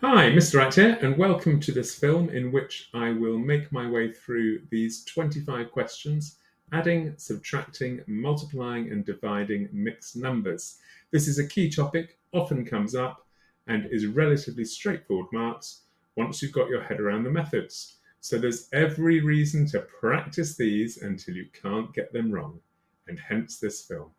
Hi, Mr. Right here, and welcome to this film in which I will make my way through these 25 questions, adding, subtracting, multiplying, and dividing mixed numbers. This is a key topic, often comes up, and is relatively straightforward marks once you've got your head around the methods. So there's every reason to practice these until you can't get them wrong, and hence this film.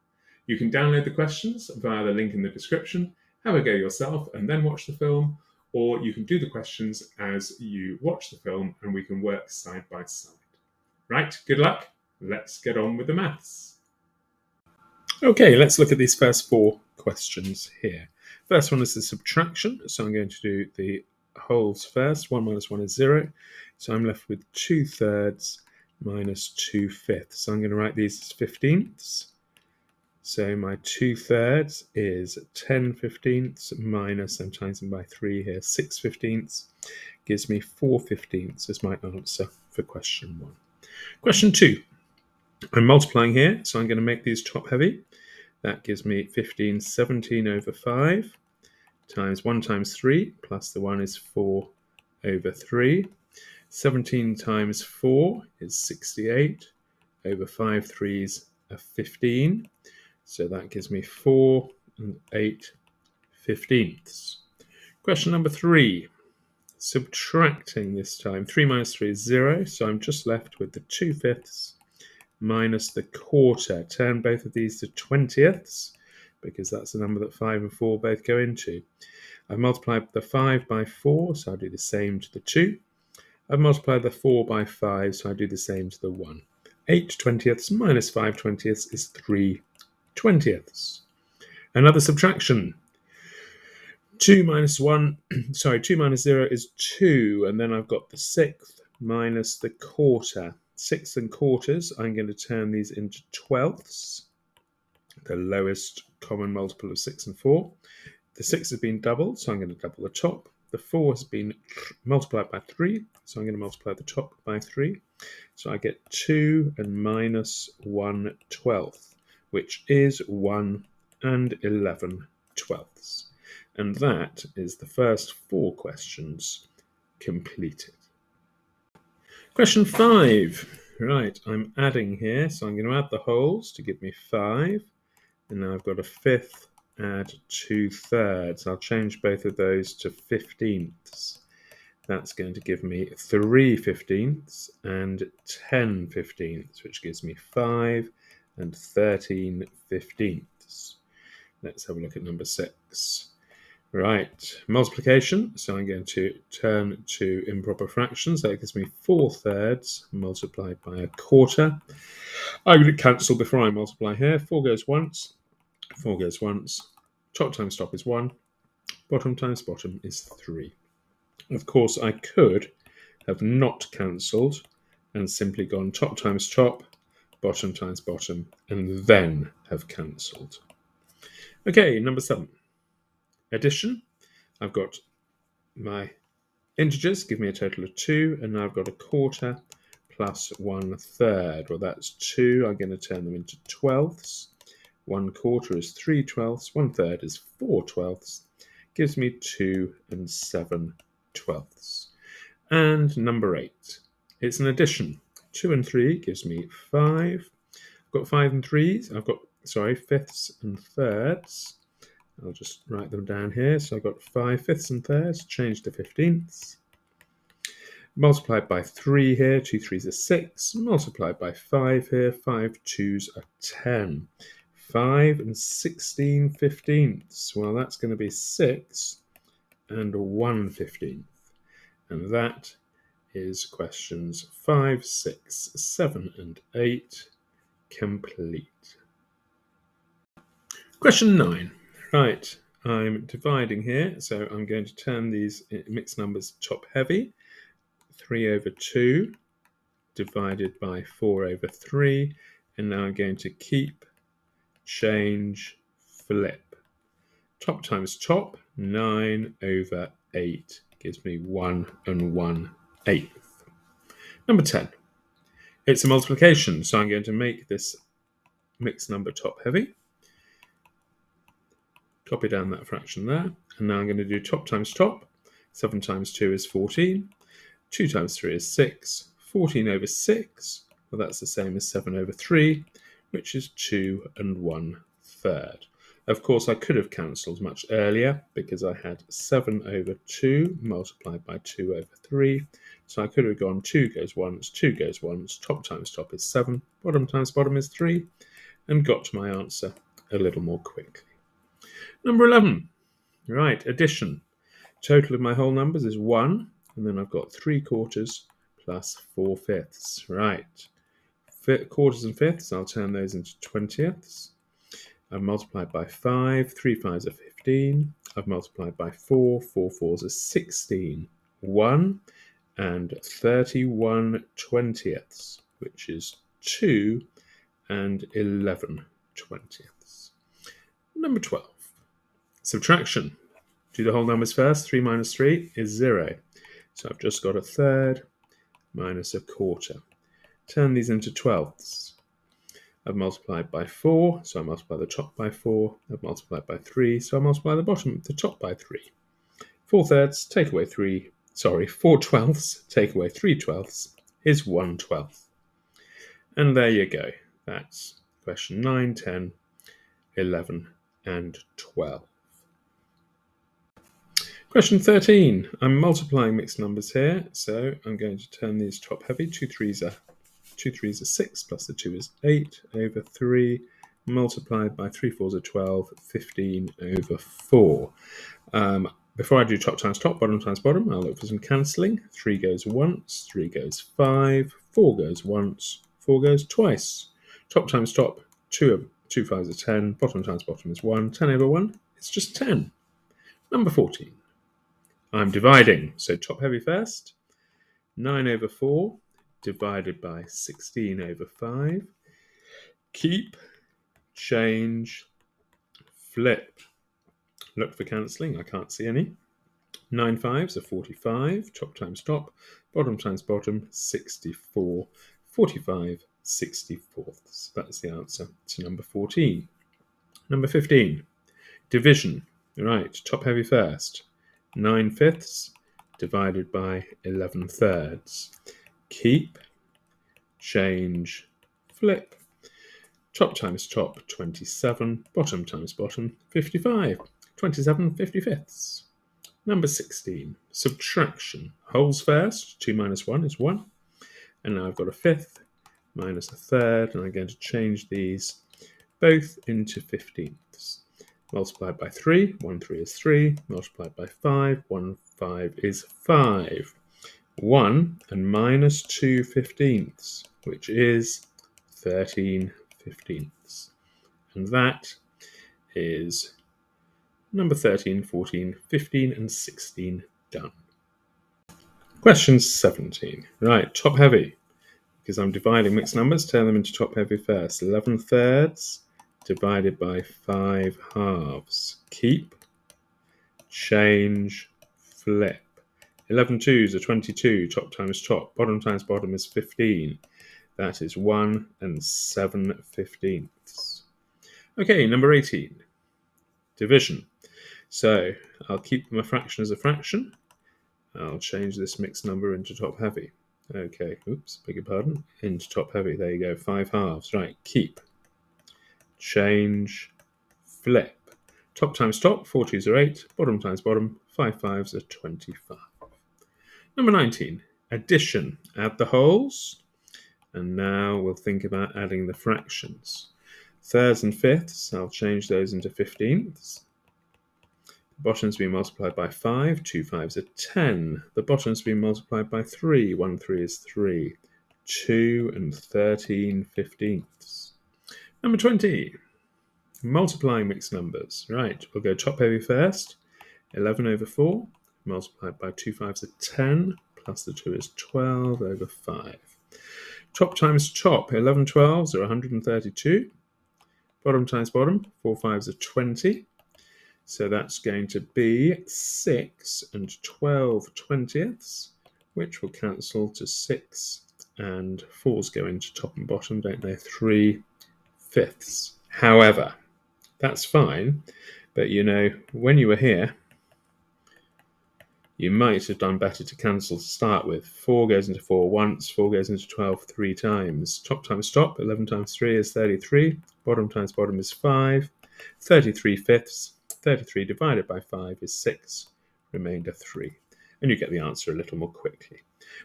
You can download the questions via the link in the description, have a go yourself, and then watch the film, or you can do the questions as you watch the film and we can work side by side. Right, good luck. Let's get on with the maths. Okay, let's look at these first four questions here. First one is the subtraction, so I'm going to do the wholes first. 1 minus 1 is 0, so I'm left with 2/3 minus 2/5. So I'm going to write these as 15ths. So my 2/3 is 10/15 minus, I'm times them by 3 here, 6/15 gives me 4/15 as my answer for question 1. Question 2, I'm multiplying here, so I'm going to make these top heavy. That gives me 17 over 5 times 1 times 3 plus the 1 is 4 over 3. 17 times 4 is 68 over 5 threes are 15. So that gives me 4 and 8/15. Question number 3. Subtracting this time. 3 minus 3 is 0, so I'm just left with the 2/5 minus the quarter. Turn both of these to 20ths, because that's the number that 5 and 4 both go into. I've multiplied the 5 by 4, so I'll do the same to the 2. I've multiplied the 4 by 5, so I do the same to the 1. 8/20 minus 5/20 is 3/20. Another subtraction. 2 minus 0 is 2, and then I've got the 6th minus the quarter. 6ths and quarters, I'm going to turn these into 12ths, the lowest common multiple of 6 and 4. The 6 has been doubled, so I'm going to double the top. The 4 has been multiplied by 3, so I'm going to multiply the top by 3. So I get 2 and minus 1/12, which is 1 and 11/12. And that is the first four questions completed. Question 5. Right, I'm adding here, so I'm going to add the wholes to give me 5. And now I've got a 5th add 2/3. I'll change both of those to 15ths. That's going to give me 3/15 and 10/15, which gives me 5 and 13/15. Let's have a look at number 6. Right, multiplication. So I'm going to turn to improper fractions. That gives me 4/3 multiplied by a quarter. I'm going to cancel before I multiply here. 4 goes once, 4 goes once. Top times top is 1. Bottom times bottom is 3. Of course, I could have not cancelled and simply gone top times top, bottom times bottom, and then have cancelled. Okay, number 7. Addition. I've got my integers, give me a total of 2, and now I've got a quarter plus 1/3. Well, that's 2. I'm going to turn them into 12ths. 1/4 is 3/12. 1/3 is 4/12. Gives me 2 and 7/12. And number 8. It's an addition. 2 and 3 gives me 5. I've got 5 and 3s. I've got, fifths and thirds. I'll just write them down here. So I've got 5 fifths and thirds, change to 15ths. Multiplied by 3 here, 2 3s are 6. Multiplied by 5 here, 5 2s are 10. 5 and 16/15. Well, that's going to be 6 and 1/15. And that is questions 5, 6, 7, and 8 complete. Question 9. Right, I'm dividing here, so I'm going to turn these mixed numbers top heavy. 3 over 2 divided by 4 over 3, and now I'm going to keep, change, flip. Top times top, 9 over 8 gives me 1 and 1/8. Number 10. It's a multiplication, so I'm going to make this mixed number top heavy. Copy down that fraction there, and now I'm going to do top times top. 7 times 2 is 14. 2 times 3 is 6. 14 over 6, well, that's the same as 7 over 3, which is 2 1/3. Of course, I could have cancelled much earlier because I had 7 over 2 multiplied by 2 over 3. So I could have gone 2 goes once, 2 goes once, top times top is 7, bottom times bottom is 3, and got to my answer a little more quickly. Number 11. Right, addition. Total of my whole numbers is 1, and then I've got 3/4 plus 4/5. Right. Quarters and fifths, I'll turn those into 20ths. I've multiplied by 5, 3 5s are 15. I've multiplied by 4, 4 4s are 16. 1 and 31 20ths, which is 2 and 11 20ths. Number 12. Subtraction. Do the whole numbers first. 3 minus 3 is 0. So I've just got a third minus a quarter. Turn these into 12ths. I've multiplied by 4, so I multiply the top by 4. I've multiplied by 3, so I multiply the top by 3. 4 thirds, take away 4 twelfths, take away 3 twelfths is 1 12th. And there you go. That's question 9, 10, 11, and 12. Question 13. I'm multiplying mixed numbers here, so I'm going to turn these top heavy. 2 3s are 6, plus the 2 is 8 over 3, multiplied by 3 4s are 12, 15 over 4. Before I do top times top, bottom times bottom, I'll look for some cancelling. 3 goes once, 3 goes 5, 4 goes once, 4 goes twice. Top times top, 2 5s are 10, bottom times bottom is 1, 10 over 1, it's just 10. Number 14. I'm dividing, so top heavy first. 9 over 4 divided by 16 over 5. Keep, change, flip. Look for cancelling, I can't see any. 9 5s are 45, top times top, bottom times bottom, 64. 45 64ths. That's the answer to number 14. Number 15. Division. Right, top heavy first. 9 fifths divided by 11 thirds. Keep, change, flip. Top times top, 27. Bottom times bottom, 55. 27 55ths. Number 16. Subtraction. Wholes first. 2 minus 1 is 1. And now I've got a fifth minus a third, and I'm going to change these both into 15ths. Multiplied by 3, 1 3 is 3. Multiplied by 5, 1 5 is 5. 1 and minus 2 15ths, which is 13 15ths. And that is number 13, 14, 15, and 16 done. Question 17. Right, top heavy. Because I'm dividing mixed numbers, turn them into top heavy first. 11 thirds divided by 5 halves. Keep, change, flip. 11 twos are 22, top times top, bottom times bottom is 15. That is 1 and 7 15ths. Okay, number 18. Division. So I'll keep my fraction as a fraction. I'll change this mixed number into top heavy. Okay, oops, beg your pardon. Into top heavy, there you go, 5 halves. Right, keep, change, flip. Top times top, 4 twos are 8, bottom times bottom, 5 5s are 25. Number 19, addition. Add the wholes, and now we'll think about adding the fractions. Thirds and fifths, I'll change those into 15ths. The bottom's been multiplied by 5, 2 5s are 10. The bottom's been multiplied by 3, 1 3 is 3. 2 and 13 15ths. Number 20, multiplying mixed numbers. Right, we'll go top heavy first. 11 over 4, multiplied by 2 5s are 10, plus the 2 is 12 over 5. Top times top, 11 12s are 132. Bottom times bottom, 4 5s are 20. So that's going to be 6 and 12 20ths, which will cancel to 6 and 4s go into top and bottom, don't they? 3 fifths. However, that's fine, but you know, when you were here, you might have done better to cancel to start with. 4 goes into 4 once, 4 goes into 12 3 times. Top times top, 11 times 3 is 33. Bottom times bottom is 5. 33 fifths, 33 divided by 5 is 6. Remainder 3. And you get the answer a little more quickly.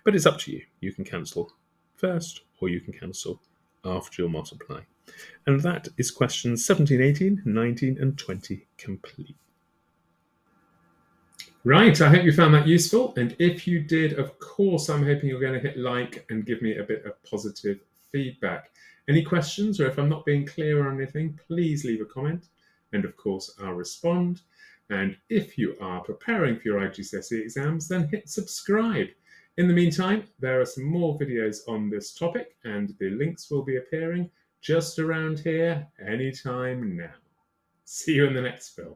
But it's up to you. You can cancel first, or you can cancel after you'll multiply. And that is questions 17, 18, 19, and 20 complete. Right, I hope you found that useful. And if you did, of course, I'm hoping you're going to hit like and give me a bit of positive feedback. Any questions, or if I'm not being clear on anything, please leave a comment. And of course, I'll respond. And if you are preparing for your IGCSE exams, then hit subscribe. In the meantime, there are some more videos on this topic, and the links will be appearing just around here anytime now. See you in the next film.